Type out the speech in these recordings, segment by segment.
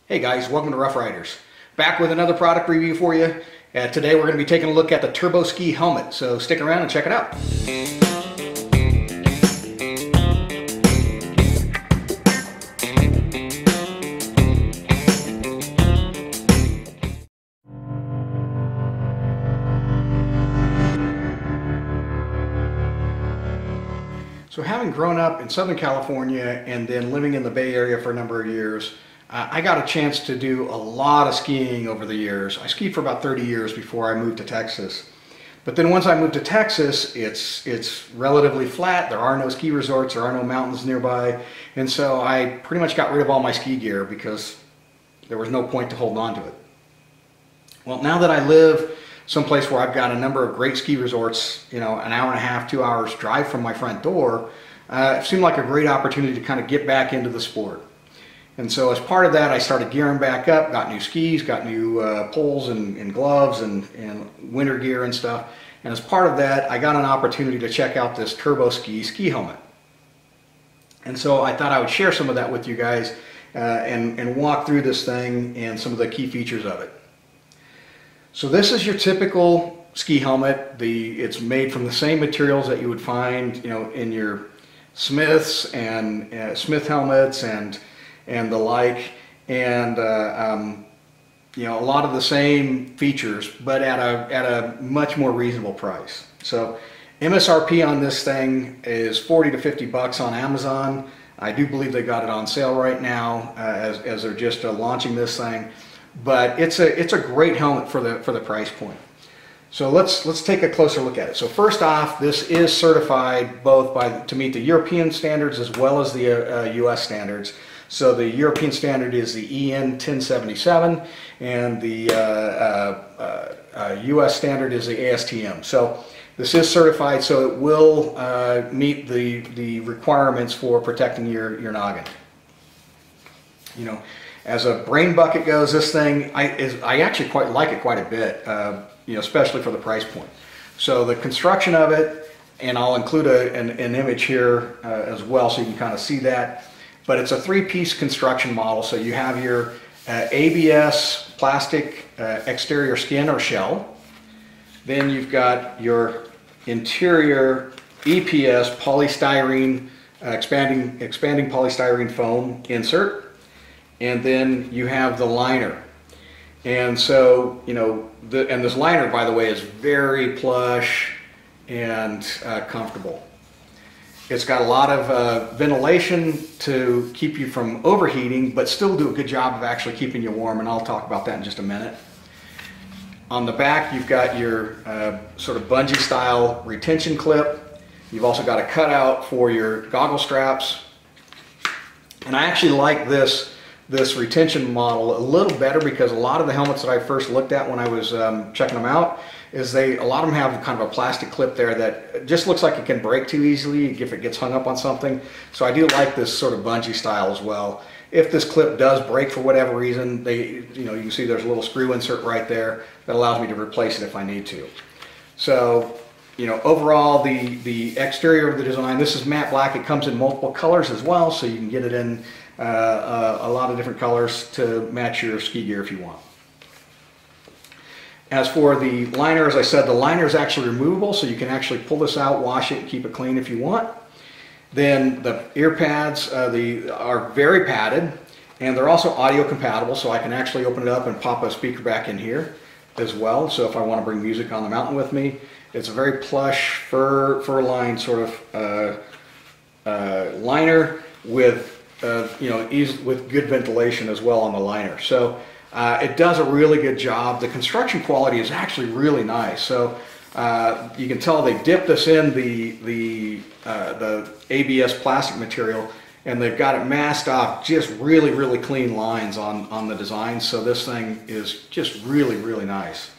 Hey guys, welcome to Rough Riders. Back with another product review for you. Today we're going to be taking a look at the TurboSke helmet, so stick around and check it out. So having grown up in Southern California and then living in the Bay Area for a number of years, I got a chance to do a lot of skiing over the years. I skied for about 30 years before I moved to Texas. But then once I moved to Texas, it's relatively flat. There are no ski resorts, there are no mountains nearby. And so I pretty much got rid of all my ski gear because there was no point to hold on to it. Well, now that I live someplace where I've got a number of great ski resorts, you know, an hour and a half, 2 hours drive from my front door, it seemed like a great opportunity to kind of get back into the sport. And so as part of that, I started gearing back up, got new skis, got new poles and gloves and winter gear and stuff. And as part of that, I got an opportunity to check out this TurboSke ski helmet. And so I thought I would share some of that with you guys and walk through this thing and some of the key features of it. So this is your typical ski helmet. It's made from the same materials that you would find, you know, in your Smiths and Smith helmets and the like, and you know, a lot of the same features, but at a much more reasonable price. So MSRP on this thing is 40 to 50 bucks on Amazon. I do believe they got it on sale right now as they're just launching this thing. But it's a great helmet for the price point. So let's take a closer look at it. So first off, this is certified both to meet the European standards as well as the US standards. So the European standard is the EN 1077 and the US standard is the ASTM. So this is certified, so it will meet the requirements for protecting your noggin. You know, as a brain bucket goes, this thing, I actually quite like it quite a bit, you know, especially for the price point. So the construction of it, and I'll include an image here as well so you can kind of see that. But it's a three-piece construction model. So you have your ABS plastic exterior skin or shell. Then you've got your interior EPS polystyrene, expanding polystyrene foam insert. And then you have the liner. And so, you know, and this liner, by the way, is very plush and comfortable. It's got a lot of ventilation to keep you from overheating, but still do a good job of actually keeping you warm, and I'll talk about that in just a minute. On the back, you've got your sort of bungee style retention clip. You've also got a cutout for your goggle straps. And I actually like this retention model a little better because a lot of the helmets that I first looked at when I was checking them out is a lot of them have kind of a plastic clip there that just looks like it can break too easily if it gets hung up on something. So I do like this sort of bungee style as well. If this clip does break for whatever reason, you can see there's a little screw insert right there that allows me to replace it if I need to. So, you know, overall the exterior of the design, this is matte black. It comes in multiple colors as well, so you can get it in a lot of different colors to match your ski gear if you want. As for the liner, as I said, the liner is actually removable, so you can actually pull this out, wash it, and keep it clean if you want. Then the ear pads are very padded, and they're also audio compatible, so I can actually open it up and pop a speaker back in here as well. So if I want to bring music on the mountain with me, it's a very plush fur-lined sort of liner with you know, with good ventilation as well on the liner. So it does a really good job. The construction quality is actually really nice. So you can tell they dipped this in the ABS plastic material, and they've got it masked off just really clean lines on the design. So this thing is just really nice.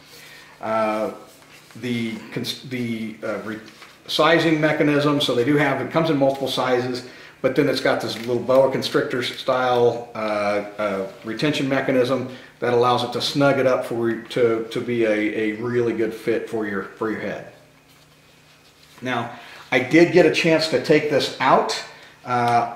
The sizing mechanism, so they do have, it comes in multiple sizes, but then it's got this little boa constrictor style retention mechanism that allows it to snug it up to be a really good fit for your head. Now, I did get a chance to take this out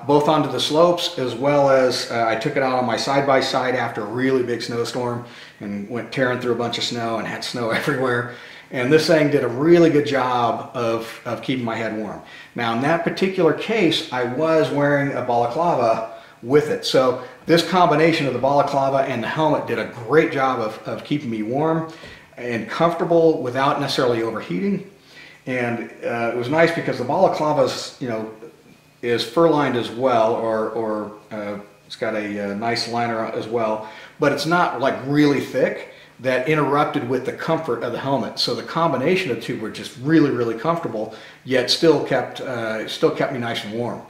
both onto the slopes, as well as I took it out on my side-by-side after a really big snowstorm and went tearing through a bunch of snow and had snow everywhere. And this thing did a really good job of keeping my head warm. Now in that particular case, I was wearing a balaclava with it. So this combination of the balaclava and the helmet did a great job of keeping me warm and comfortable without necessarily overheating. And it was nice because the balaclava's, is fur-lined as well, or it's got a nice liner as well, but it's not like really thick that interrupted with the comfort of the helmet. So the combination of the two were just really, really comfortable, yet still kept me nice and warm.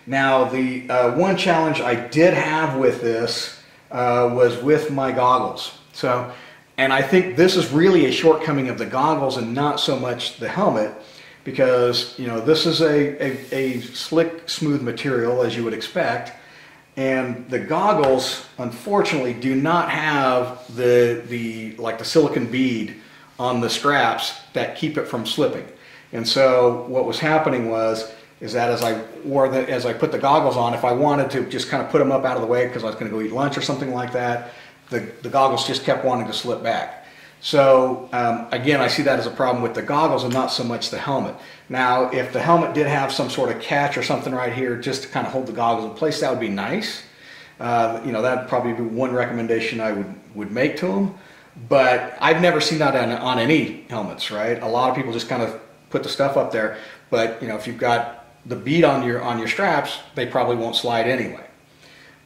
Now the one challenge I did have with this was with my goggles. So, and I think this is really a shortcoming of the goggles and not so much the helmet, because this is a slick, smooth material, as you would expect, and the goggles unfortunately do not have the silicone bead on the straps that keep it from slipping. And so what was happening is that as I put the goggles on, if I wanted to just kind of put them up out of the way because I was going to go eat lunch or something like that, the goggles just kept wanting to slip back. So again, I see that as a problem with the goggles and not so much the helmet. Now, if the helmet did have some sort of catch or something right here just to kind of hold the goggles in place, that would be nice. That'd probably be one recommendation I would make to them. But I've never seen that on any helmets, right? A lot of people just kind of put the stuff up there, but if you've got the bead on your straps, they probably won't slide anyway.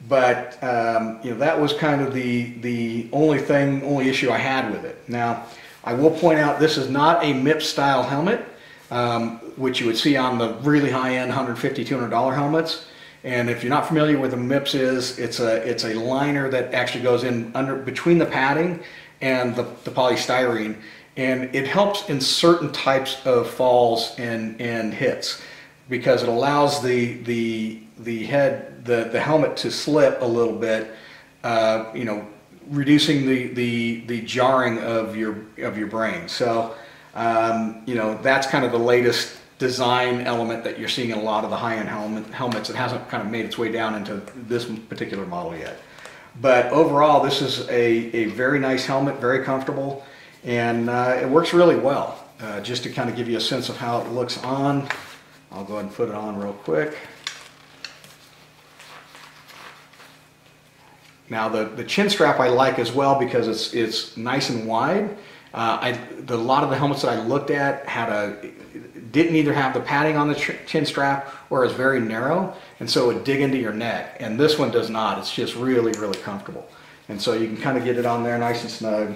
But that was kind of the only issue I had with it. Now, I will point out this is not a MIPS style helmet, which you would see on the really high-end $150, $200 helmets. And if you're not familiar with what a MIPS is, it's a liner that actually goes in between the padding and the polystyrene, and it helps in certain types of falls and hits, because it allows the helmet to slip a little bit, reducing the jarring of your brain. So that's kind of the latest design element that you're seeing in a lot of the high-end helmets. It hasn't kind of made its way down into this particular model yet. But overall, this is a very nice helmet, very comfortable, and it works really well. Just to kind of give you a sense of how it looks on, I'll go ahead and put it on real quick. Now the chin strap I like as well because it's nice and wide. A lot of the helmets that I looked at didn't either have the padding on the chin strap or is very narrow, and so it would dig into your neck. And this one does not. It's just really, really comfortable. And so you can kind of get it on there nice and snug.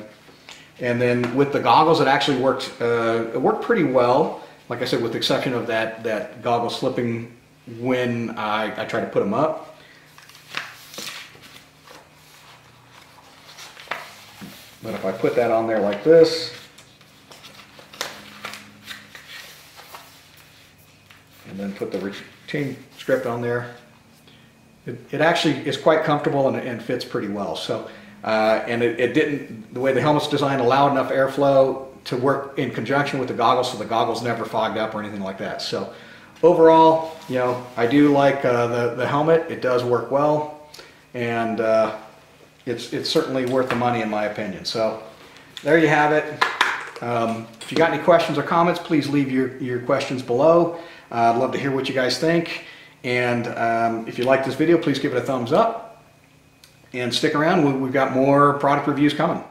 And then with the goggles, it actually worked. It worked pretty well. Like I said, with the exception of that goggle slipping when I tried to put them up. But if I put that on there like this, and then put the retain strip on there, it actually is quite comfortable and fits pretty well. So, and it didn't, the way the helmet's designed allowed enough airflow to work in conjunction with the goggles, so the goggles never fogged up or anything like that. So overall, I do like the helmet. It does work well, and it's certainly worth the money in my opinion. So there you have it. If you got any questions or comments, please leave your questions below. I'd love to hear what you guys think. And if you like this video, please give it a thumbs up and stick around. We've got more product reviews coming.